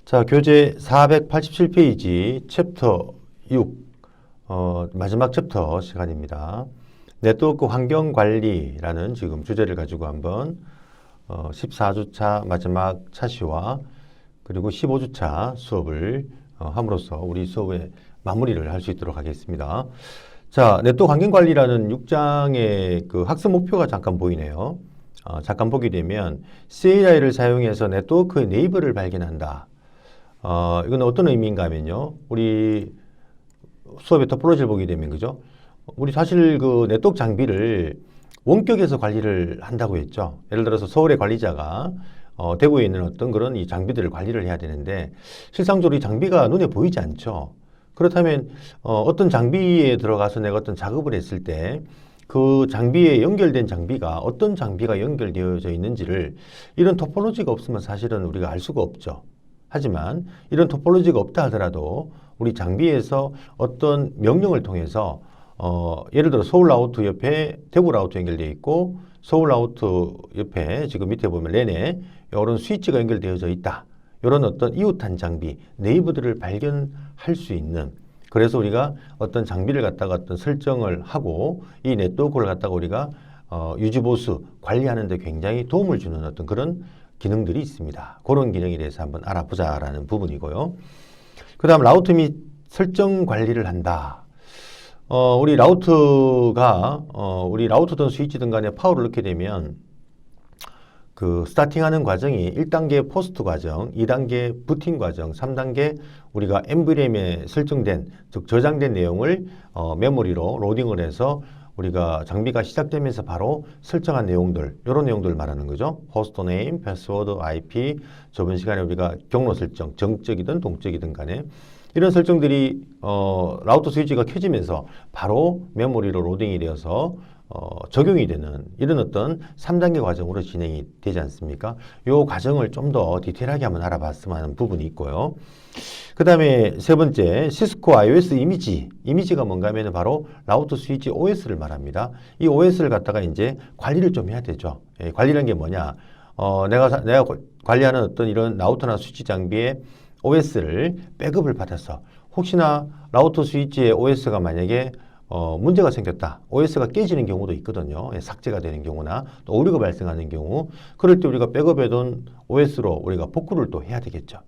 자, 교재 487페이지 챕터 6 마지막 챕터 시간입니다. 네트워크 환경 관리라는 지금 주제를 가지고 한번 14주차 마지막 차시와 그리고 15주차 수업을 함으로써 우리 수업의 마무리를 할 수 있도록 하겠습니다. 자, 네트워크 환경 관리라는 6장의 그 학습 목표가 잠깐 보이네요. 잠깐 보게 되면 CLI를 사용해서 네트워크의 네이버를 발견한다. 이건 어떤 의미인가 하면요. 우리 수업의 토포로지를 보게 되면, 그죠? 우리 사실 그 네트워크 장비를 원격에서 관리를 한다고 했죠. 예를 들어서 서울의 관리자가 대구에 있는 어떤 그런 이 장비들을 관리를 해야 되는데, 실상적으로 이 장비가 눈에 보이지 않죠. 그렇다면, 어떤 장비에 들어가서 내가 어떤 작업을 했을 때, 그 장비에 연결된 장비가 어떤 장비가 연결되어져 있는지를 이런 토포로지가 없으면 사실은 우리가 알 수가 없죠. 하지만 이런 토포로지가 없다 하더라도 우리 장비에서 어떤 명령을 통해서 예를 들어 서울 라우트 옆에 대구 라우트 연결되어 있고 서울 라우트 옆에 지금 밑에 보면 랜에 이런 스위치가 연결되어져 있다. 이런 어떤 이웃한 장비, 네이버들을 발견할 수 있는, 그래서 우리가 어떤 장비를 갖다가 어떤 설정을 하고 이 네트워크를 갖다가 우리가 유지보수 관리하는 데 굉장히 도움을 주는 어떤 그런 기능들이 있습니다. 그런 기능에 대해서 한번 알아보자라는 부분이고요. 그 다음 라우트 및 설정 관리를 한다. 우리 라우트가 우리 라우트든 스위치든 간에 파워를 넣게 되면 그 스타팅하는 과정이 1단계 포스트 과정, 2단계 부팅 과정, 3단계 우리가 엔브램에 설정된, 즉 저장된 내용을 메모리로 로딩을 해서 우리가 장비가 시작되면서 바로 설정한 내용들, 이런 내용들을 말하는 거죠. 호스트 네임, 패스워드, IP, 저번 시간에 우리가 경로 설정, 정적이든 동적이든 간에 이런 설정들이 라우터 스위치가 켜지면서 바로 메모리로 로딩이 되어서 적용이 되는 이런 어떤 3단계 과정으로 진행이 되지 않습니까? 이 과정을 좀 더 디테일하게 한번 알아봤으면 하는 부분이 있고요. 그 다음에 세 번째, 시스코 iOS 이미지가 뭔가 하면 바로 라우터 스위치 OS를 말합니다. 이 OS를 갖다가 이제 관리를 좀 해야 되죠. 관리라는 게 뭐냐? 내가 관리하는 어떤 이런 라우터나 스위치 장비의 OS를 백업을 받아서 혹시나 라우터 스위치의 OS가 만약에 문제가 생겼다. OS가 깨지는 경우도 있거든요. 삭제가 되는 경우나 또 오류가 발생하는 경우, 그럴 때 우리가 백업해둔 OS로 우리가 복구를 또 해야 되겠죠.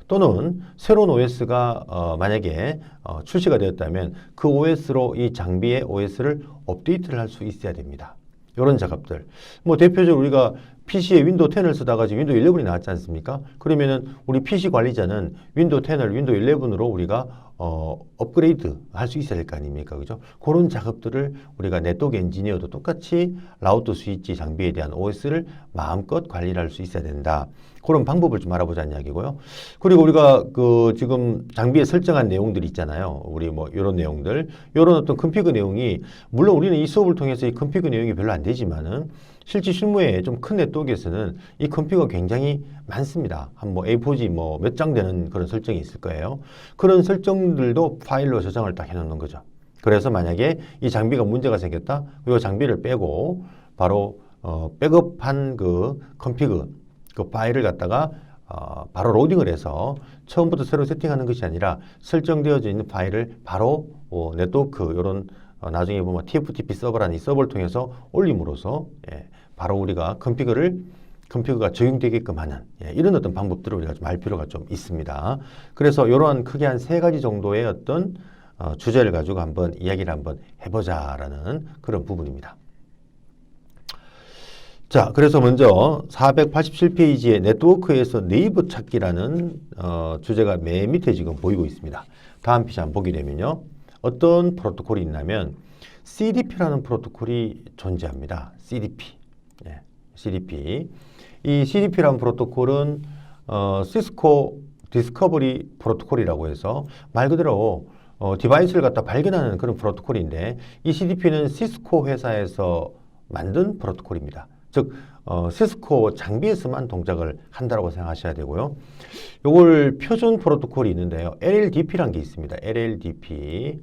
또는 새로운 OS가 만약에 출시가 되었다면 그 OS로 이 장비의 OS를 업데이트를 할 수 있어야 됩니다. 이런 작업들. 뭐 대표적으로 우리가 PC에 윈도우 10을 쓰다가 지금 윈도우 11이 나왔지 않습니까? 그러면은 우리 PC 관리자는 윈도우 10을 윈도우 11으로 우리가 업그레이드 할 수 있어야 될 거 아닙니까? 그죠? 그런 작업들을 우리가 네트워크 엔지니어도 똑같이 라우터 스위치 장비에 대한 OS를 마음껏 관리를 할 수 있어야 된다. 그런 방법을 좀 알아보자는 이야기고요. 그리고 우리가 그 지금 장비에 설정한 내용들이 있잖아요. 우리 뭐 이런 내용들, 이런 어떤 컨피그 내용이, 물론 우리는 이 수업을 통해서 이 컨피그 내용이 별로 안 되지만은 실제 실무에 좀 큰 네트워크에서는 이 컨피그가 굉장히 많습니다. 한 뭐 A4지 뭐 몇 장 되는 그런 설정이 있을 거예요. 그런 설정들도 파일로 저장을 딱 해놓는 거죠. 그래서 만약에 이 장비가 문제가 생겼다, 이 장비를 빼고 바로 백업한 그 컨피그 그 파일을 갖다가 바로 로딩을 해서 처음부터 새로 세팅하는 것이 아니라 설정되어져 있는 파일을 바로 네트워크 이런 나중에 보면 TFTP 서버라는 이 서버를 통해서 올림으로써 바로 우리가 컨피그가 적용되게끔 하는 이런 어떤 방법들을 우리가 좀 알 필요가 좀 있습니다. 그래서 이러한 크게 한 3가지 정도의 어떤 주제를 가지고 한번 이야기를 한번 해보자라는 그런 부분입니다. 자, 그래서 먼저 487페이지의 네트워크에서 네이버 찾기라는 주제가 맨 밑에 지금 보이고 있습니다. 다음 페이지 한번 보게 되면요. 어떤 프로토콜이 있냐면 CDP라는 프로토콜이 존재합니다. CDP. CDP. 이 CDP라는 프로토콜은 시스코 디스커버리 프로토콜이라고 해서 말 그대로 디바이스를 갖다 발견하는 그런 프로토콜인데, 이 CDP는 시스코 회사에서 만든 프로토콜입니다. 즉 시스코 장비에서만 동작을 한다고 생각하셔야 되고요. 요걸 표준 프로토콜이 있는데요. LLDP라는 게 있습니다. LLDP,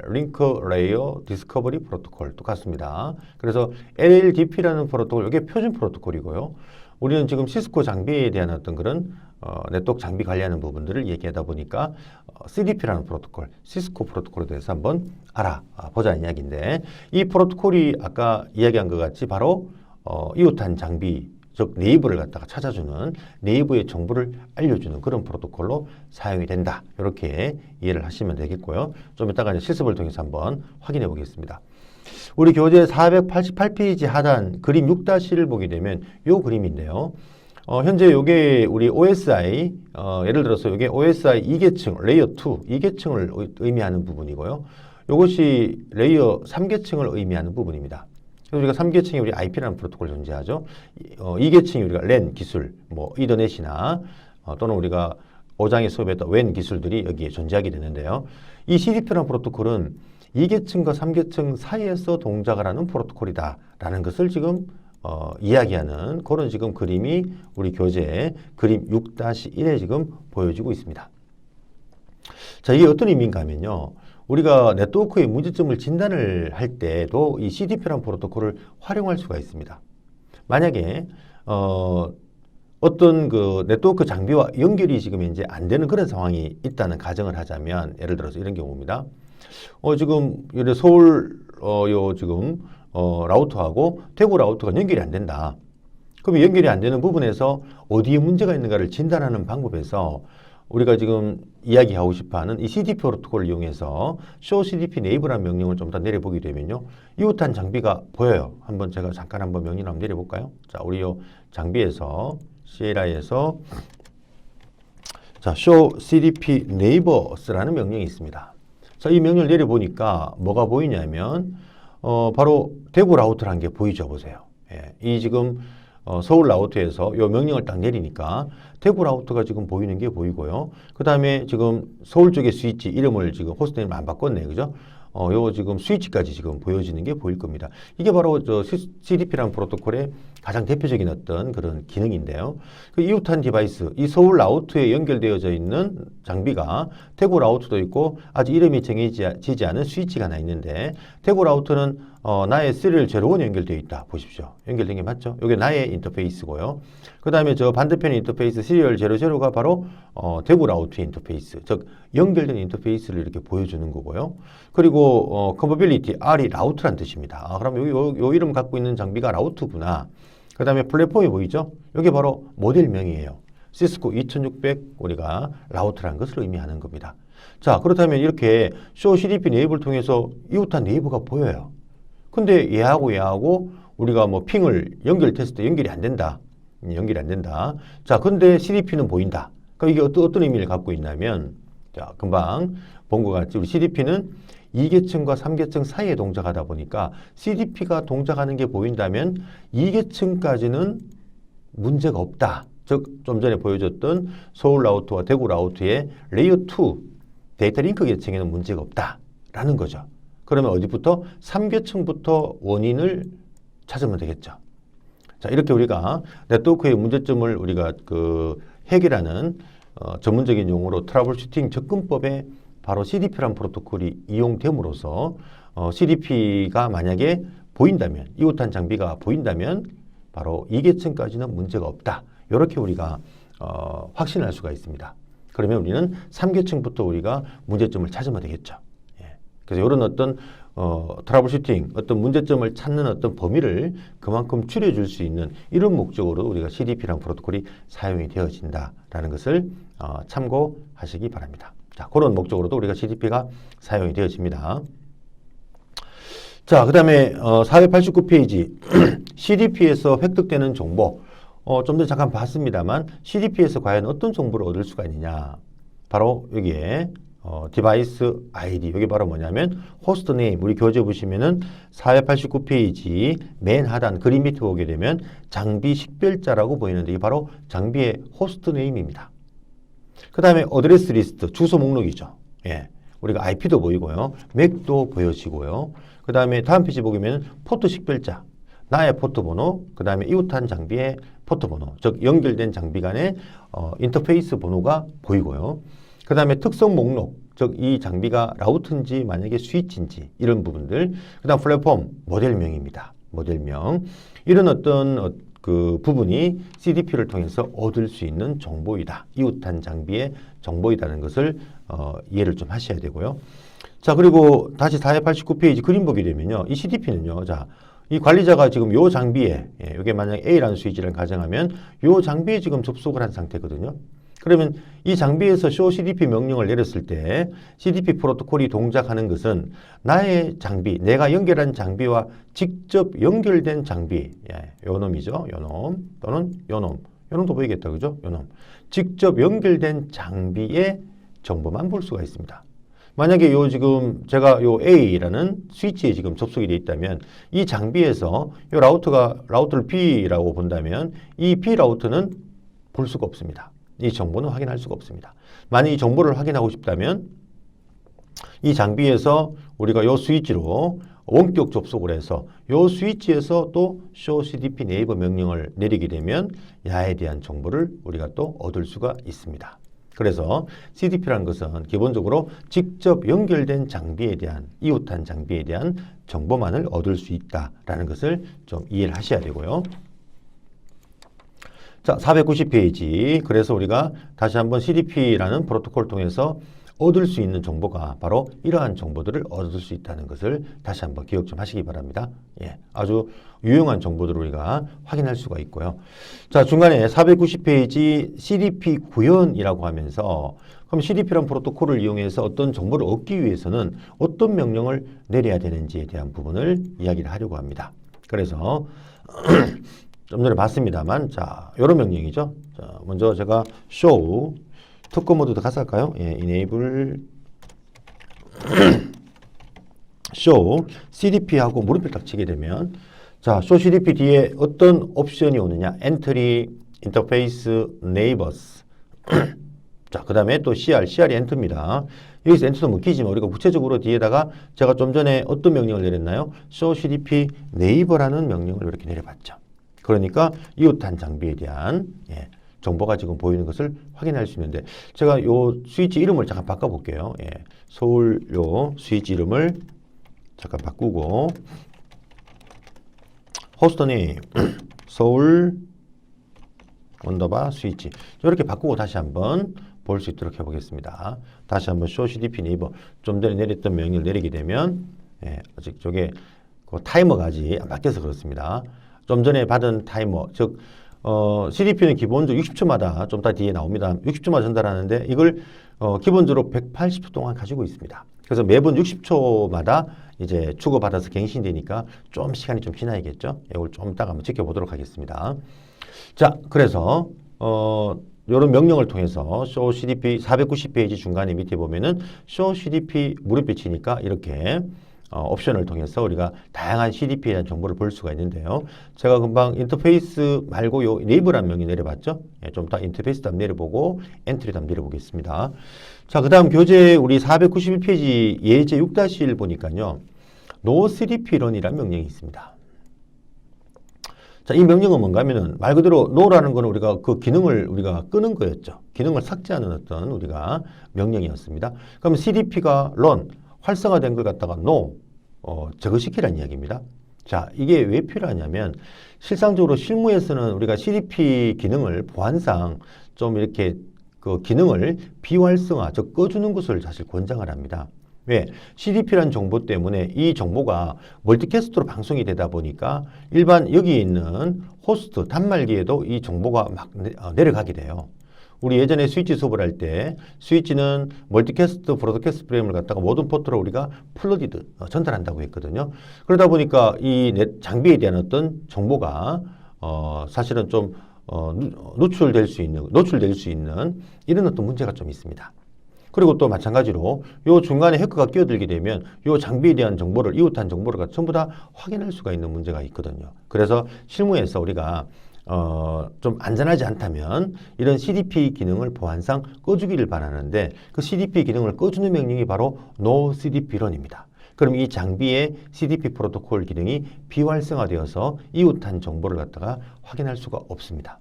링크 레이어 디스커버리 프로토콜 똑같습니다. 그래서 LLDP라는 프로토콜, 이게 표준 프로토콜이고요. 우리는 지금 시스코 장비에 대한 어떤 그런 네트워크 장비 관리하는 부분들을 얘기하다 보니까 CDP라는 프로토콜, 시스코 프로토콜에 대해서 한번 알아보자는 이야기인데, 이 프로토콜이 아까 이야기한 것 같이 바로 이웃한 장비, 즉 네이버를 갖다가 찾아주는, 네이버의 정보를 알려주는 그런 프로토콜로 사용이 된다. 이렇게 이해를 하시면 되겠고요. 좀 이따가 이제 실습을 통해서 한번 확인해 보겠습니다. 우리 교재 488페이지 하단 그림 6-1을 보게 되면 이 그림인데요. 현재 이게 우리 OSI, 예를 들어서 이게 OSI 2계층, 레이어 2, 2계층을 의미하는 부분이고요. 이것이 레이어 3계층을 의미하는 부분입니다. 그래서 우리가 3계층에 우리 IP라는 프로토콜 존재하죠. 2계층이 우리가 랜 기술, 뭐 이더넷이나 또는 우리가 5장에 수업했던 WAN 기술들이 여기에 존재하게 되는데요. 이 CDP라는 프로토콜은 2계층과 3계층 사이에서 동작을 하는 프로토콜이다라는 것을 지금 이야기하는 그런 지금 그림이 우리 교재 그림 6-1에 지금 보여지고 있습니다. 자, 이게 어떤 의미인가 하면요. 우리가 네트워크의 문제점을 진단을 할 때도 이 CDP라는 프로토콜을 활용할 수가 있습니다. 만약에 어떤 그 네트워크 장비와 연결이 지금 이제 안 되는 그런 상황이 있다는 가정을 하자면, 예를 들어서 이런 경우입니다. 지금 서울 지금 라우터하고 대구 라우터가 연결이 안 된다. 그럼 연결이 안 되는 부분에서 어디에 문제가 있는가를 진단하는 방법에서 우리가 지금 이야기하고 싶어하는 이 CDP 프로토콜을 이용해서 show CDP 네이버라는 명령을 좀 더 내려보게 되면요, 이웃한 장비가 보여요. 한번 제가 잠깐 한번 명령을 한번 내려볼까요? 자, 우리 요 장비에서 CLI에서 자, show CDP neighbors라는 명령이 있습니다. 자, 이 명령을 내려보니까 뭐가 보이냐면 바로 대구 라우터라는 게 보이죠. 보세요. 예, 이 지금 서울 라우터에서 이 명령을 딱 내리니까 대구 라우터가 지금 보이는 게 보이고요. 그 다음에 지금 서울 쪽의 스위치 이름을 지금 호스트네임 안 바꿨네요. 그죠? 요 지금 스위치까지 지금 보여지는 게 보일 겁니다. 이게 바로 저 CDP라는 프로토콜의 가장 대표적인 어떤 그런 기능인데요. 그 이웃한 디바이스, 이 서울 라우터에 연결되어져 있는 장비가 대구 라우터도 있고 아직 이름이 정해지지 않은 스위치가 하나 있는데, 대구 라우터는 나의 시리얼 01 연결되어 있다. 보십시오. 연결된 게 맞죠? 이게 나의 인터페이스고요. 그 다음에 저 반대편의 인터페이스 시리얼 00가 바로 대구 라우터의 인터페이스, 즉 연결된 인터페이스를 이렇게 보여주는 거고요. 그리고 컴퍼빌리티, R이 라우터란 뜻입니다. 그럼 요 이름 갖고 있는 장비가 라우터구나. 그 다음에 플랫폼이 보이죠? 이게 바로 모델명이에요. 시스코 2600 우리가 라우터라는 것을 의미하는 겁니다. 자, 그렇다면 이렇게 show CDP 네이버를 통해서 이웃한 네이버가 보여요. 근데 얘하고 우리가 뭐 핑을 연결했을 때 연결이 안 된다. 연결이 안 된다. 자, 근데 CDP는 보인다. 그럼 이게 어떤 의미를 갖고 있냐면, 자, 금방 본 것 같이 우리 CDP는 2계층과 3계층 사이에 동작하다 보니까 CDP가 동작하는 게 보인다면 2계층까지는 문제가 없다. 즉, 좀 전에 보여줬던 서울 라우터와 대구 라우터의 레이어 2 데이터 링크 계층에는 문제가 없다라는 거죠. 그러면 어디부터? 3계층부터 원인을 찾으면 되겠죠. 자, 이렇게 우리가 네트워크의 문제점을 우리가 해결하는 전문적인 용어로 트러블 슈팅 접근법에 바로 CDP라는 프로토콜이 이용됨으로써 CDP가 만약에 보인다면, 이웃한 장비가 보인다면 바로 2계층까지는 문제가 없다. 이렇게 우리가 확신할 수가 있습니다. 그러면 우리는 3계층부터 우리가 문제점을 찾으면 되겠죠. 예. 그래서 이런 어떤 트러블 슈팅, 어떤 문제점을 찾는 어떤 범위를 그만큼 줄여줄 수 있는 이런 목적으로 우리가 CDP라는 프로토콜이 사용이 되어진다라는 것을 참고하시기 바랍니다. 자, 그런 목적으로도 우리가 CDP가 사용이 되어집니다. 자, 그 다음에 489페이지 CDP에서 획득되는 정보, 좀 전에 잠깐 봤습니다만 CDP에서 과연 어떤 정보를 얻을 수가 있느냐. 바로 여기에 디바이스 아이디, 여기 바로 뭐냐면 호스트 네임, 우리 교재 보시면은 489페이지 맨 하단 그림 밑에 보게 되면 장비 식별자라고 보이는데 이게 바로 장비의 호스트 네임입니다. 그 다음에 어드레스 리스트, 주소 목록이죠. 예, 우리가 IP도 보이고요. 맥도 보여지고요. 그 다음에 다음 페이지 보시면 포트 식별자, 나의 포트 번호, 그 다음에 이웃한 장비의 포트 번호, 즉 연결된 장비 간의 인터페이스 번호가 보이고요. 그 다음에 특성 목록, 즉 이 장비가 라우트인지 만약에 스위치인지 이런 부분들. 그 다음 플랫폼, 모델명입니다. 모델명. 이런 어떤 그 부분이 CDP를 통해서 얻을 수 있는 정보이다. 이웃한 장비의 정보이다는 것을 이해를 좀 하셔야 되고요. 자, 그리고 다시 489페이지 그림 보게 되면요. 이 CDP는요. 자, 이 관리자가 지금 요 장비에, 이게 만약 A라는 스위치를 가정하면 요 장비에 지금 접속을 한 상태거든요. 그러면 이 장비에서 show CDP 명령을 내렸을 때 CDP 프로토콜이 동작하는 것은 나의 장비, 내가 연결한 장비와 직접 연결된 장비, 요 놈이죠. 요 놈, 또는 요 놈. 요 놈도 보이겠다. 그죠? 요 놈. 직접 연결된 장비의 정보만 볼 수가 있습니다. 만약에 요 지금 제가 요 A라는 스위치에 지금 접속이 되어 있다면 이 장비에서 요 라우터를 B라고 본다면 이 B 라우터는 볼 수가 없습니다. 이 정보는 확인할 수가 없습니다. 만약 이 정보를 확인하고 싶다면 이 장비에서 우리가 요 스위치로 원격 접속을 해서 요 스위치에서 또 show CDP 네이버 명령을 내리게 되면 야에 대한 정보를 우리가 또 얻을 수가 있습니다. 그래서 CDP라는 것은 기본적으로 직접 연결된 장비에 대한 이웃한 장비에 대한 정보만을 얻을 수 있다라는 것을 좀 이해를 하셔야 되고요. 자, 490페이지. 그래서 우리가 다시 한번 CDP라는 프로토콜을 통해서 얻을 수 있는 정보가 바로 이러한 정보들을 얻을 수 있다는 것을 다시 한번 기억 좀 하시기 바랍니다. 예, 아주 유용한 정보들을 우리가 확인할 수가 있고요. 자, 중간에 490페이지 CDP 구현이라고 하면서 그럼 CDP라는 프로토콜을 이용해서 어떤 정보를 얻기 위해서는 어떤 명령을 내려야 되는지에 대한 부분을 이야기를 하려고 합니다. 그래서 좀 전에 봤습니다만, 자, 이런 명령이죠. 자, 먼저 제가 show 특권 모드 가서 할까요? 예, enable show CDP하고 물음표 딱 치게 되면, 자, show CDP 뒤에 어떤 옵션이 오느냐? entry, interface, neighbors. 자, 그 다음에 또 CR이 엔터입니다. 여기서 엔터도 묶이지만 우리가 구체적으로 뒤에다가 제가 좀 전에 어떤 명령을 내렸나요? show CDP neighbor라는 명령을 이렇게 내려봤죠. 그러니까 이웃한 장비에 대한 정보가 지금 보이는 것을 확인할 수 있는데 제가 요 스위치 이름을 잠깐 바꿔볼게요. 서울 요 스위치 이름을 잠깐 바꾸고 호스트님 서울 언더바 스위치 이렇게 바꾸고 다시 한번 볼 수 있도록 해보겠습니다. 다시 한번 show CDP 네이버 좀 전에 내렸던 명령을 내리게 되면 아직 저게 그 타이머가 아직 안 바뀌어서 그렇습니다. 좀 전에 받은 타이머, 즉 CDP는 기본적으로 60초마다 좀 이따 뒤에 나옵니다. 60초마다 전달하는데 이걸 기본적으로 180초 동안 가지고 있습니다. 그래서 매번 60초마다 이제 주고받아서 갱신되니까 좀 시간이 좀 지나야겠죠. 이걸 좀 이따가 한번 지켜보도록 하겠습니다. 자, 그래서 이런 명령을 통해서 show CDP 490페이지 중간에 밑에 보면은 show CDP 물음표 치니까 이렇게 옵션을 통해서 우리가 다양한 CDP에 대한 정보를 볼 수가 있는데요. 제가 금방 인터페이스 말고 요 네이버라는 명이 내려봤죠. 좀 이따 인터페이스도 한번 내려보고 엔트리도 한번 내려보겠습니다. 자, 그 다음 교재 우리 491페이지 예제 6-1 보니까요. noCDP런이라는 명령이 있습니다. 자, 이 명령은 뭔가 하면은 말 그대로 no라는 거는 우리가 그 기능을 우리가 끄는 거였죠. 기능을 삭제하는 어떤 우리가 명령이었습니다. 그럼 CDP가 run 활성화된 걸 갖다가 no 제거시키라는 이야기입니다. 자, 이게 왜 필요하냐면 실상적으로 실무에서는 우리가 CDP 기능을 보안상 좀 이렇게 그 기능을 비활성화, 즉 꺼주는 것을 사실 권장을 합니다. 왜? CDP라는 정보 때문에 이 정보가 멀티캐스트로 방송이 되다 보니까 일반 여기 있는 호스트 단말기에도 이 정보가 막 내려가게 돼요. 우리 예전에 스위치 수업을 할 때 스위치는 멀티캐스트, 브로드캐스트 프레임을 갖다가 모든 포트로 우리가 플러디드 전달한다고 했거든요. 그러다 보니까 이 장비에 대한 어떤 정보가 사실은 좀 노출될 수 있는 이런 어떤 문제가 좀 있습니다. 그리고 또 마찬가지로 요 중간에 해커가 끼어들게 되면 요 장비에 대한 정보를 이웃한 정보를 전부 다 확인할 수가 있는 문제가 있거든요. 그래서 실무에서 우리가 좀 안전하지 않다면 이런 CDP 기능을 보안상 꺼주기를 바라는데 그 CDP 기능을 꺼주는 명령이 바로 noCDP런입니다. 그럼 이 장비의 CDP 프로토콜 기능이 비활성화되어서 이웃한 정보를 갖다가 확인할 수가 없습니다.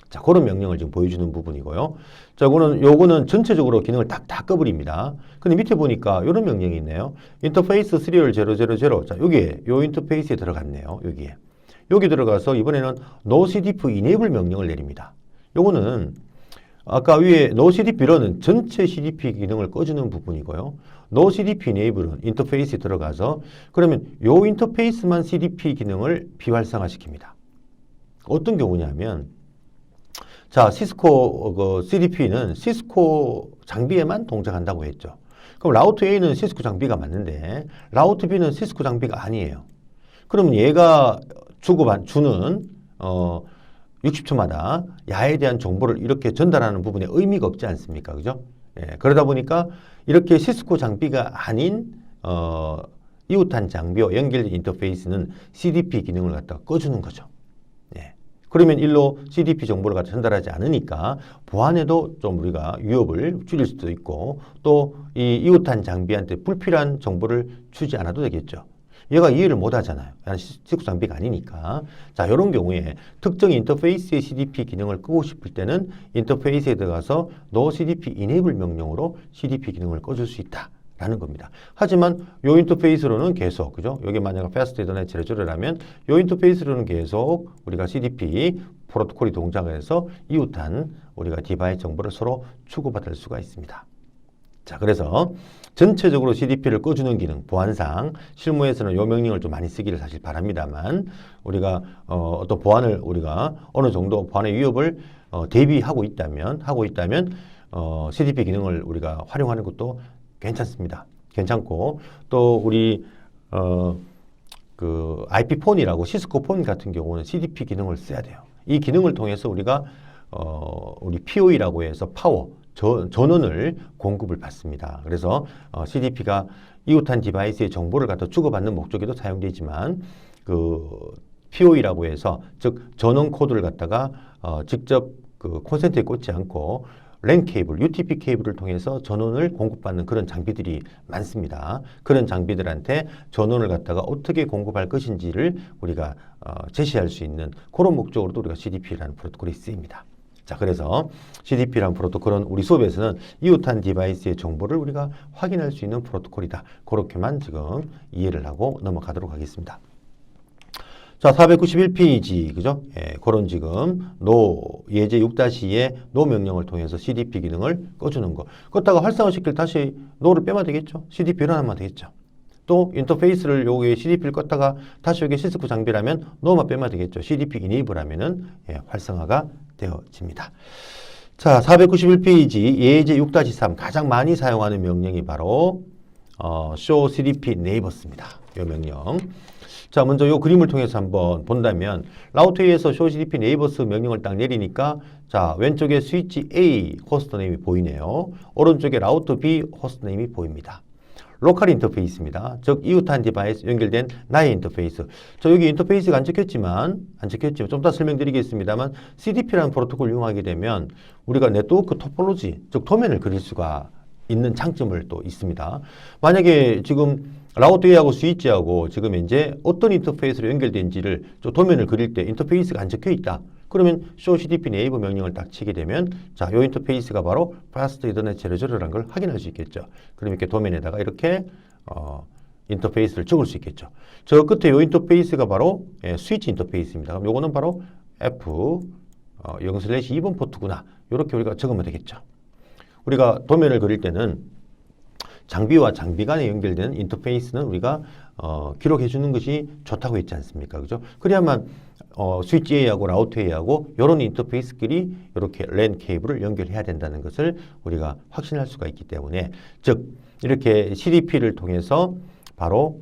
자, 그런 명령을 지금 보여주는 부분이고요. 자, 요거는 전체적으로 기능을 다 꺼버립니다. 근데 밑에 보니까 이런 명령이 있네요. 인터페이스 시리얼 000. 자, 여기에 요 인터페이스에 들어갔네요. 여기에. 여기 들어가서 이번에는 NoCDP enable 명령을 내립니다. 요거는 아까 위에 NoCDP run은 전체 CDP 기능을 꺼주는 부분이고요. NoCDP enable은 인터페이스에 들어가서 그러면 요 인터페이스만 CDP 기능을 비활성화시킵니다. 어떤 경우냐면 자, 시스코 CDP는 시스코 장비에만 동작한다고 했죠. 그럼 라우터 A는 시스코 장비가 맞는데 라우터 B는 시스코 장비가 아니에요. 그러면 얘가 주는 60초마다 야에 대한 정보를 이렇게 전달하는 부분에 의미가 없지 않습니까? 그죠? 예, 그러다 보니까 이렇게 시스코 장비가 아닌 이웃한 장비와 연결된 인터페이스는 CDP 기능을 갖다가 꺼주는 거죠. 예. 그러면 일로 CDP 정보를 갖다 전달하지 않으니까 보안에도 좀 우리가 위협을 줄일 수도 있고 또 이 이웃한 장비한테 불필요한 정보를 주지 않아도 되겠죠. 얘가 이해를 못 하잖아요. 시스코 장비가 아니니까. 자, 이런 경우에 특정 인터페이스의 CDP 기능을 끄고 싶을 때는 인터페이스에 들어가서 NoCDP enable 명령으로 CDP 기능을 꺼줄 수 있다라는 겁니다. 하지만 요 인터페이스로는 계속, 그죠? 여기 만약에 Fast Ethernet 제조를 하면 요 인터페이스로는 계속 우리가 CDP 프로토콜이 동작을 해서 이웃한 우리가 디바이스 정보를 서로 주고받을 수가 있습니다. 자, 그래서 전체적으로 CDP를 꺼주는 기능, 보안상 실무에서는 이 명령을 좀 많이 쓰기를 사실 바랍니다만 우리가 어떤 보안을 우리가 어느 정도 보안의 위협을 대비하고 있다면 CDP 기능을 우리가 활용하는 것도 괜찮습니다. 괜찮고 또 우리 그 IP폰이라고 시스코 폰 같은 경우는 CDP 기능을 써야 돼요. 이 기능을 통해서 우리가 우리 PoE라고 해서 파워 전원을 공급을 받습니다. 그래서 CDP가 이웃한 디바이스의 정보를 갖다 주고받는 목적에도 사용되지만 그 PoE라고 해서 즉 전원 코드를 갖다가 직접 그 콘센트에 꽂지 않고 랜 케이블, UTP 케이블을 통해서 전원을 공급받는 그런 장비들이 많습니다. 그런 장비들한테 전원을 갖다가 어떻게 공급할 것인지를 우리가 제시할 수 있는 그런 목적으로도 우리가 CDP라는 프로토콜이 쓰입니다. 자, 그래서 CDP라는 프로토콜은 우리 수업에서는 이웃한 디바이스의 정보를 우리가 확인할 수 있는 프로토콜이다. 그렇게만 지금 이해를 하고 넘어가도록 하겠습니다. 자, 491페이지, 그죠? 예, 그런 지금 예제 6-2의 명령을 통해서 CDP 기능을 꺼주는 거. 껐다가 활성화시킬 다시 를 빼면 되겠죠? CDP 일어나면 되겠죠? 또 인터페이스를 여기 CDP를 껐다가 다시 여기 시스코 장비라면 만 빼면 되겠죠? CDP enable 하면은 활성화가 되어집니다. 자, 491페이지 예제 6-3 가장 많이 사용하는 명령이 바로 show CDP neighbors입니다. 이 명령. 자, 먼저 이 그림을 통해서 한번 본다면 라우터에서 show CDP neighbors 명령을 딱 내리니까 자, 왼쪽에 스위치 A 호스트 네임이 보이네요. 오른쪽에 라우터 B 호스트 네임이 보입니다. 로컬 인터페이스입니다. 즉 이웃한 디바이스 연결된 나의 인터페이스. 저 여기 인터페이스가 안 적혔지만 좀 이따 설명드리겠습니다만 CDP라는 프로토콜을 이용하게 되면 우리가 네트워크 토폴로지, 즉 도면을 그릴 수가 있는 장점을 또 있습니다. 만약에 지금 라우터 A하고 스위치하고 지금 이제 어떤 인터페이스로 연결된지를 저 도면을 그릴 때 인터페이스가 안 적혀 있다. 그러면 show CDP enable 명령을 딱 치게 되면 자, 요 인터페이스가 바로 Fast Ethernet 제로제로라는 걸 확인할 수 있겠죠. 그럼 이렇게 도면에다가 이렇게 인터페이스를 적을 수 있겠죠. 저 끝에 요 인터페이스가 바로 스위치 인터페이스입니다. 그럼 요거는 바로 F 0/2번 포트구나. 이렇게 우리가 적으면 되겠죠. 우리가 도면을 그릴 때는 장비와 장비 간에 연결되는 인터페이스는 우리가 기록해 주는 것이 좋다고 했지 않습니까? 그죠? 그래야만 스위치 A하고 라우터 A하고 이런 인터페이스끼리 이렇게 랜 케이블을 연결해야 된다는 것을 우리가 확신할 수가 있기 때문에 즉 이렇게 CDP를 통해서 바로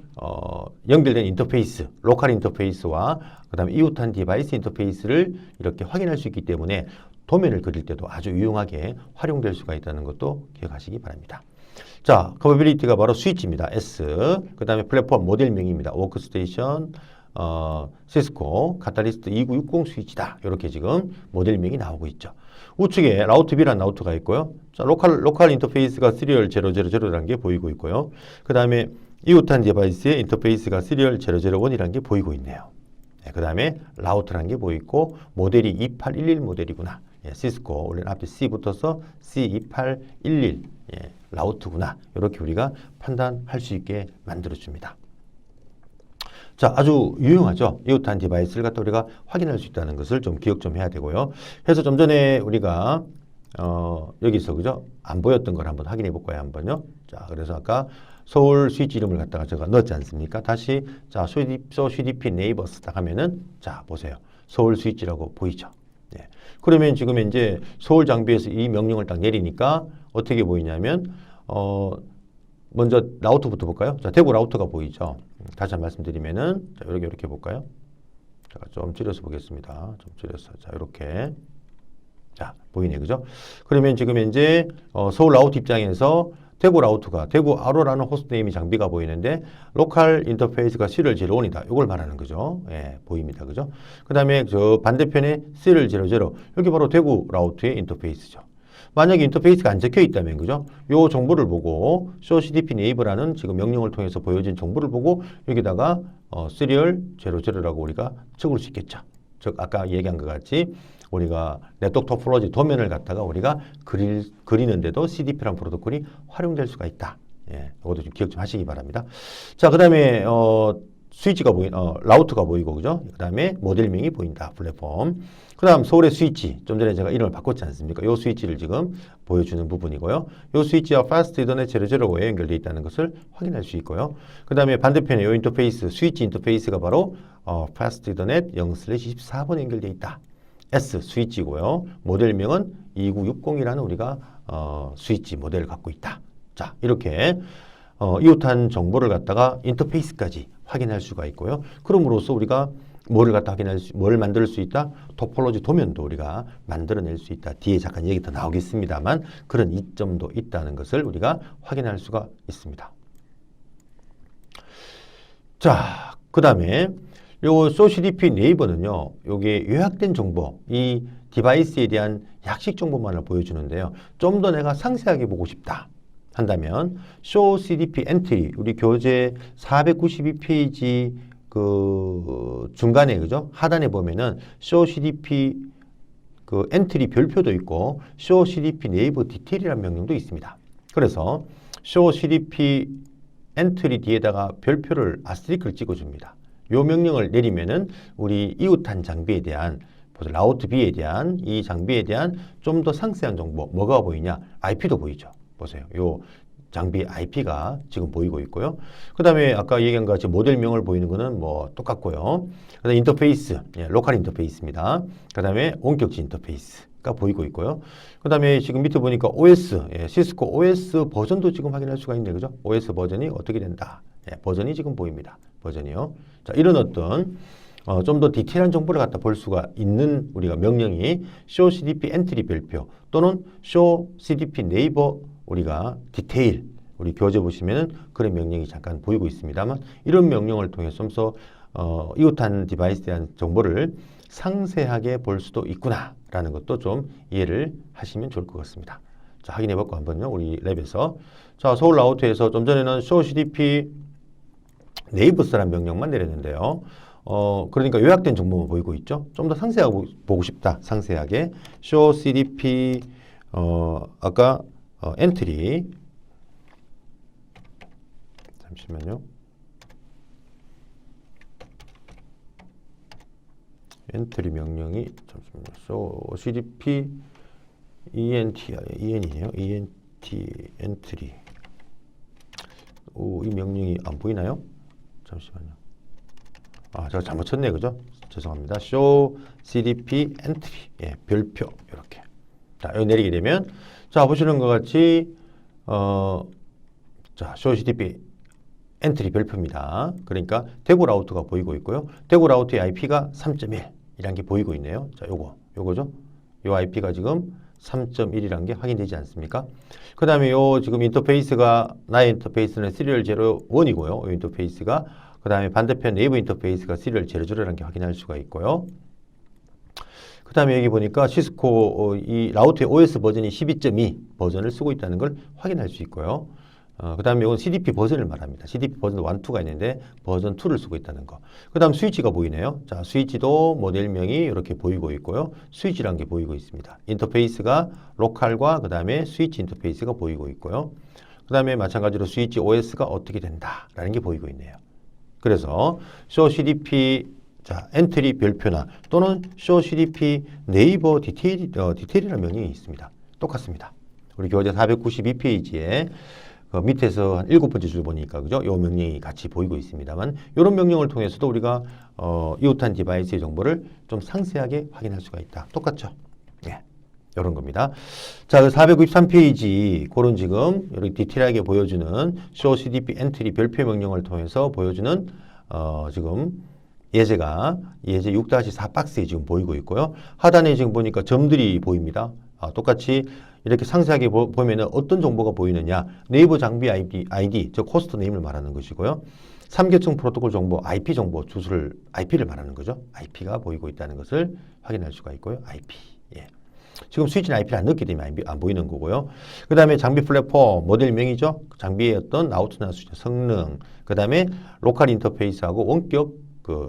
연결된 인터페이스, 로컬 인터페이스와 그 다음에 이웃한 디바이스 인터페이스를 이렇게 확인할 수 있기 때문에 도면을 그릴 때도 아주 유용하게 활용될 수가 있다는 것도 기억하시기 바랍니다. 자, 커버빌리티가 바로 스위치입니다. S. 그 다음에 플랫폼 모델명입니다. 워크스테이션, 시스코, 카탈리스트 2960 스위치다. 이렇게 지금 모델명이 나오고 있죠. 우측에 라우트 B라는 라우터가 있고요. 자, 로컬 인터페이스가 시리얼 000라는 게 보이고 있고요. 그 다음에 이웃한 디바이스의 인터페이스가 시리얼 001이라는 게 보이고 있네요. 네, 그 다음에 라우터라는 게 보이고 모델이 2811 모델이구나. 예, 시스코 원래 앞에 C 붙어서 C2811 라우트구나. 이렇게 우리가 판단할 수 있게 만들어줍니다. 자, 아주 유용하죠. 이웃한 디바이스를 갖다 우리가 확인할 수 있다는 것을 좀 기억 좀 해야 되고요. 그래서 좀 전에 우리가 여기서 그죠? 안 보였던 걸 한번 확인해 볼까요? 한번요. 자, 그래서 아까 서울 스위치 이름을 갖다가 제가 넣었지 않습니까? 다시 자, CDP 네이버스 딱 하면은 자, 보세요. 서울 스위치라고 보이죠? 네. 그러면 지금 이제 서울 장비에서 이 명령을 딱 내리니까 어떻게 보이냐면 먼저 라우터부터 볼까요? 자, 대구 라우터가 보이죠? 다시 한 번 말씀드리면은 자, 이렇게 볼까요? 제가 좀 줄여서 보겠습니다. 좀 줄여서 자, 이렇게 자, 보이네, 그죠? 그러면 지금 이제 서울 라우터 입장에서 대구 라우터가 대구 아로라는 호스트네임이 장비가 보이는데 로컬 인터페이스가 C를 01이다. 이걸 말하는 거죠. 예, 보입니다. 그죠? 그 다음에 저 반대편에 C를 00. 여기 바로 대구 라우터의 인터페이스죠. 만약에 인터페이스가 안 적혀 있다면, 그죠? 요 정보를 보고, show cdp neighbor라는 지금 명령을 통해서 보여진 정보를 보고, 여기다가, serial 00라고 우리가 적을 수 있겠죠. 즉, 아까 얘기한 것 같이, 우리가 네트워크 토폴로지 도면을 갖다가 우리가 그리는데도 CDP라는 프로토콜이 활용될 수가 있다. 예, 이것도 좀 기억 좀 하시기 바랍니다. 자, 그 다음에, 스위치가 라우터가 보이고, 그죠? 그 다음에 모델명이 보인다. 플랫폼. 그 다음 서울의 스위치. 좀 전에 제가 이름을 바꿨지 않습니까? 이 스위치를 지금 보여주는 부분이고요. 이 스위치와 Fast Ethernet 005에 연결되어 있다는 것을 확인할 수 있고요. 그 다음에 반대편에 이 인터페이스, 스위치 인터페이스가 바로 Fast Ethernet 0/24번 연결되어 있다. S 스위치고요. 모델명은 2960이라는 우리가 스위치 모델을 갖고 있다. 자, 이렇게 이웃한 정보를 갖다가 인터페이스까지 확인할 수가 있고요. 그럼으로써 우리가 뭘 만들 수 있다? 토폴로지 도면도 우리가 만들어낼 수 있다. 뒤에 잠깐 얘기 더 나오겠습니다만 그런 이점도 있다는 것을 우리가 확인할 수가 있습니다. 자, 그 다음에 요 SOCDP 네이버는요, 요게 요약된 정보, 이 디바이스에 대한 약식 정보만을 보여주는데요. 좀 더 내가 상세하게 보고 싶다 한다면 show CDP entry 우리 교재 492페이지 그 중간에 그죠? 하단에 보면은 show CDP 그 엔트리 별표도 있고 show CDP 네이버 디테일이라는 명령도 있습니다. 그래서 show CDP 엔트리 뒤에다가 별표를 아스테리크를 찍어줍니다. 요 명령을 내리면은 우리 이웃한 장비에 대한 라우트 B에 대한 이 장비에 대한 좀 더 상세한 정보 뭐가 보이냐? IP도 보이죠. 보세요. 요 장비 IP가 지금 보이고 있고요. 그 다음에 아까 얘기한 것 같이 모델명을 보이는 거는 뭐 똑같고요. 그 다음에 인터페이스, 예, 로컬 인터페이스입니다. 그 다음에 원격지 인터페이스가 보이고 있고요. 그 다음에 지금 밑에 보니까 OS, 예, 시스코 OS 버전도 지금 확인할 수가 있네요. 그죠? OS 버전이 어떻게 된다. 예, 버전이 지금 보입니다. 버전이요. 자, 이런 어떤 좀 더 디테일한 정보를 갖다 볼 수가 있는 우리가 명령이 show cdp entry 별표 또는 show cdp 네이버 우리가 디테일 우리 교재 보시면은 그런 명령이 잠깐 보이고 있습니다만 이런 명령을 통해서 이웃한 디바이스에 대한 정보를 상세하게 볼 수도 있구나라는 것도 좀 이해를 하시면 좋을 것 같습니다. 자, 확인해 볼까 한번요. 우리 랩에서 자, 서울 라우터에서 좀 전에는 show cdp 네이버스라는 명령만 내렸는데요. 그러니까 요약된 정보만 보이고 있죠. 좀 더 상세하게 보고 싶다. 상세하게 show cdp 아까 엔트리 잠시만요. 엔트리 명령이 잠시만요. show cdp en이네요. ent 엔트리. 이 명령이 안 보이나요? 잠시만요. 제가 잘못 쳤네, 그죠? 죄송합니다. show cdp entry. 예, 별표. 이렇게. 자, 여기 내리게 되면, 자, 보시는 것 같이, 자, show cdp entry 별표입니다. 그러니까 대구 라우터가 보이고 있고요. 대구 라우터의 IP가 3.1이라는 게 보이고 있네요. 자, 요거죠? 요 IP가 지금 3.1이라는 게 확인되지 않습니까? 그 다음에 요 지금 인터페이스가 나의 인터페이스는 시리얼 01이고요. 이 인터페이스가 그 다음에 반대편 네이버 인터페이스가 시리얼 00라는 게 확인할 수가 있고요. 그 다음에 여기 보니까 시스코 이 라우터의 OS 버전이 12.2 버전을 쓰고 있다는 걸 확인할 수 있고요. 그 다음에 이건 CDP 버전을 말합니다. CDP 버전 1, 2가 있는데 버전 2를 쓰고 있다는 거. 그 다음 스위치가 보이네요. 자, 스위치도 모델명이 이렇게 보이고 있고요. 스위치라는 게 보이고 있습니다. 인터페이스가 로컬과 그 다음에 스위치 인터페이스가 보이고 있고요. 그 다음에 마찬가지로 스위치 OS가 어떻게 된다라는 게 보이고 있네요. 그래서 show CDP 자, 엔트리 별표나 또는 show CDP 네이버 디테일이라는 명령이 있습니다. 똑같습니다. 우리 교재 492페이지에 그 밑에서 한 7번째 줄 보니까 그죠? 요 명령이 같이 보이고 있습니다만 이런 명령을 통해서도 우리가 이웃한 디바이스의 정보를 좀 상세하게 확인할 수가 있다. 똑같죠? 예. 이런 겁니다. 자, 493페이지 그런 지금 이렇게 디테일하게 보여주는 show CDP 엔트리 별표 명령을 통해서 보여주는 지금 예제 6-4 박스에 지금 보이고 있고요. 하단에 지금 보니까 점들이 보입니다. 똑같이 이렇게 상세하게 보면은 어떤 정보가 보이느냐. 네이버 장비 ID, 즉 호스트 네임을 말하는 것이고요. 3계층 프로토콜 정보, IP 정보, 주소를, IP를 말하는 거죠. IP가 보이고 있다는 것을 확인할 수가 있고요. IP. 예. 지금 스위치는 IP를 안 넣기 때문에 안 보이는 거고요. 그 다음에 장비 플랫폼, 모델명이죠. 장비의 어떤 아웃나 수준, 성능, 그 다음에 로컬 인터페이스하고 원격,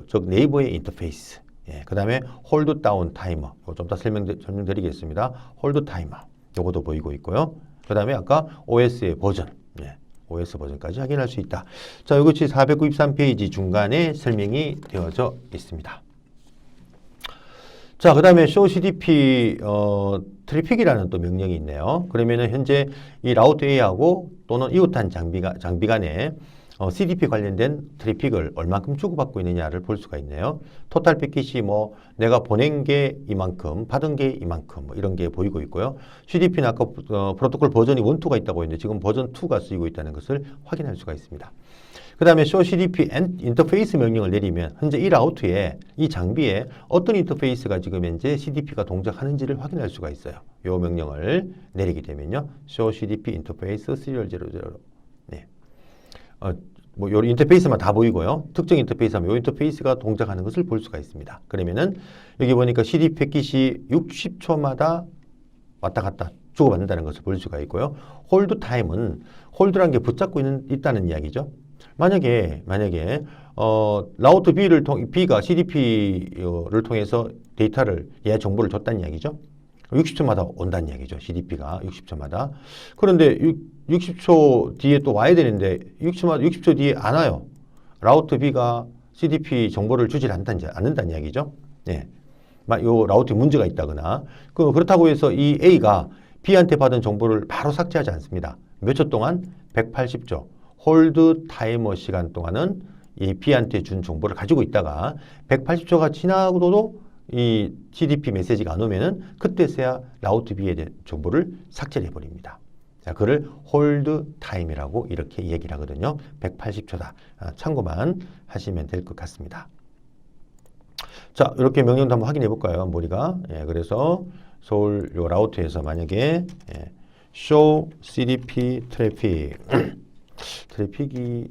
즉 네이버의 인터페이스. 예. 그 다음에 홀드 다운 타이머. 이거 좀 더 설명드리겠습니다. 홀드 타이머. 요것도 보이고 있고요. 그 다음에 아까 OS의 버전. 예. OS 버전까지 확인할 수 있다. 자, 이것이 493페이지 중간에 설명이 되어져 있습니다. 자, 그 다음에 show CDP 트래픽이라는 또 명령이 있네요. 그러면은 현재 이 라우트 A하고 또는 이웃한 장비 간에 CDP 관련된 트래픽을 얼만큼 주고받고 있느냐를 볼 수가 있네요. 토탈 패킷이 뭐 내가 보낸 게 이만큼, 받은 게 이만큼 뭐 이런 게 보이고 있고요. CDP는 아까 프로토콜 버전이 1, 2가 있다고 했는데 지금 버전 2가 쓰이고 있다는 것을 확인할 수가 있습니다. 그 다음에 show CDP 인터페이스 명령을 내리면 현재 이 라우트에 이 장비에 어떤 인터페이스가 지금 현재 CDP가 동작하는지를 확인할 수가 있어요. 이 명령을 내리게 되면요. show CDP 인터페이스 시리얼 00. 네. 뭐, 요 인터페이스만 다 보이고요. 특정 인터페이스 하면 요 인터페이스가 동작하는 것을 볼 수가 있습니다. 그러면은 여기 보니까 CD 패킷이 60초마다 왔다 갔다 주고받는다는 것을 볼 수가 있고요. 홀드 타임은 홀드라는 게 붙잡고 있다는 이야기죠. 만약에 라우트 B가 CDP를 통해서 데이터를 정보를 줬다는 이야기죠. 60초마다 온다는 이야기죠. CDP가 60초마다. 그런데 60초 뒤에 또 와야 되는데 60초 뒤에 안 와요. 라우트 B가 CDP 정보를 주지 않는다는 이야기죠. 네. 요 라우트에 문제가 있다거나 그렇다고 해서 이 A가 B한테 받은 정보를 바로 삭제하지 않습니다. 몇 초 동안? 180초. 홀드 타이머 시간 동안은 이 B한테 준 정보를 가지고 있다가 180초가 지나고도 이 CDP 메시지가 안 오면은 그때서야 라우트 B에 대한 정보를 삭제를 해버립니다. 자, 그를 홀드 타임이라고 이렇게 얘기를 하거든요. 180초다. 참고만 하시면 될 것 같습니다. 자, 이렇게 명령도 한번 확인해 볼까요? 머리가. 예, 그래서 서울 요 라우트에서 만약에 show CDP 트래픽 트래픽이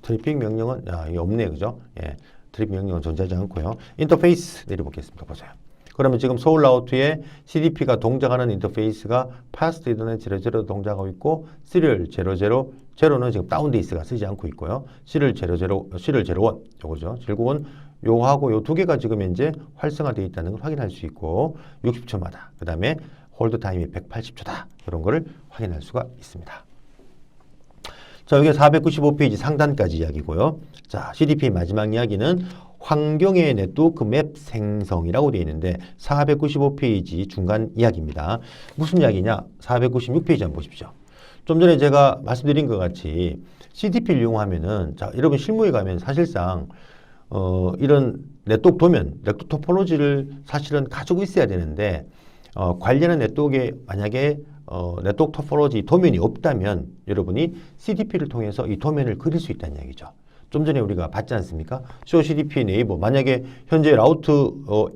트래픽 명령은 이게 없네, 그죠? 예. 트래픽 명령은 존재하지 않고요. 인터페이스 내려보겠습니다. 보세요. 그러면 지금 서울 라우트에 CDP가 동작하는 인터페이스가 파스트 이더넷 00 동작하고 있고 시리얼 00는 지금 다운데이스가 쓰지 않고 있고요. 시리얼 01 요거죠. 결국은 요하고 요 두 개가 지금 현재 활성화되어 있다는 걸 확인할 수 있고 60초마다 그 다음에 홀드 타임이 180초다. 이런 거를 확인할 수가 있습니다. 자, 여기 495페이지 상단까지 이야기고요. 자, CDP 마지막 이야기는 환경의 네트워크 맵 생성이라고 되어 있는데 495페이지 중간 이야기입니다. 무슨 이야기냐? 496페이지 한번 보십시오. 좀 전에 제가 말씀드린 것 같이 CDP를 이용하면은 자, 여러분 실무에 가면 사실상 이런 네트워크 도면, 네트워크 토포로지를 사실은 가지고 있어야 되는데 관련한 네트워크에 만약에 네트워크 토포로지 도면이 없다면 여러분이 CDP를 통해서 이 도면을 그릴 수 있다는 얘기죠. 좀 전에 우리가 봤지 않습니까? show CDP 네이버 만약에 현재 라우트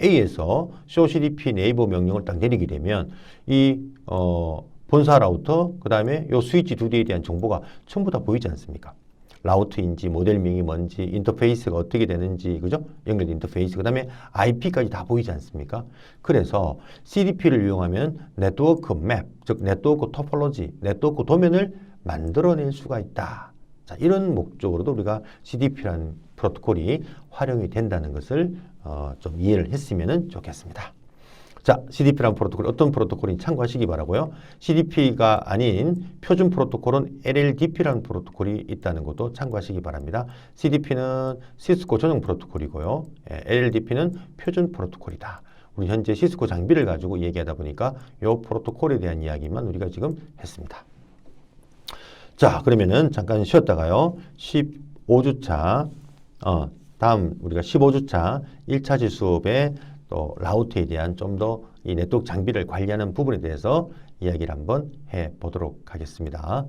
A에서 show CDP 네이버 명령을 딱 내리게 되면 이 본사 라우터 그 다음에 요 스위치 두 개에 대한 정보가 전부 다 보이지 않습니까? 라우트인지 모델명이 뭔지 인터페이스가 어떻게 되는지 그죠? 연결 인터페이스 그 다음에 IP까지 다 보이지 않습니까? 그래서 CDP를 이용하면 네트워크 맵, 즉 네트워크 토폴로지, 네트워크 도면을 만들어낼 수가 있다. 자, 이런 목적으로도 우리가 CDP라는 프로토콜이 활용이 된다는 것을 좀 이해를 했으면 좋겠습니다. 자, CDP라는 프로토콜 어떤 프로토콜인지 참고하시기 바라고요. CDP가 아닌 표준 프로토콜은 LLDP라는 프로토콜이 있다는 것도 참고하시기 바랍니다. CDP는 시스코 전용 프로토콜이고요. LLDP는 표준 프로토콜이다. 우리 현재 시스코 장비를 가지고 얘기하다 보니까 이 프로토콜에 대한 이야기만 우리가 지금 했습니다. 자, 그러면은 잠깐 쉬었다가요. 15주차 다음 우리가 15주차 1차지 수업에 또 라우트에 대한 좀 더 이 네트워크 장비를 관리하는 부분에 대해서 이야기를 한번 해 보도록 하겠습니다.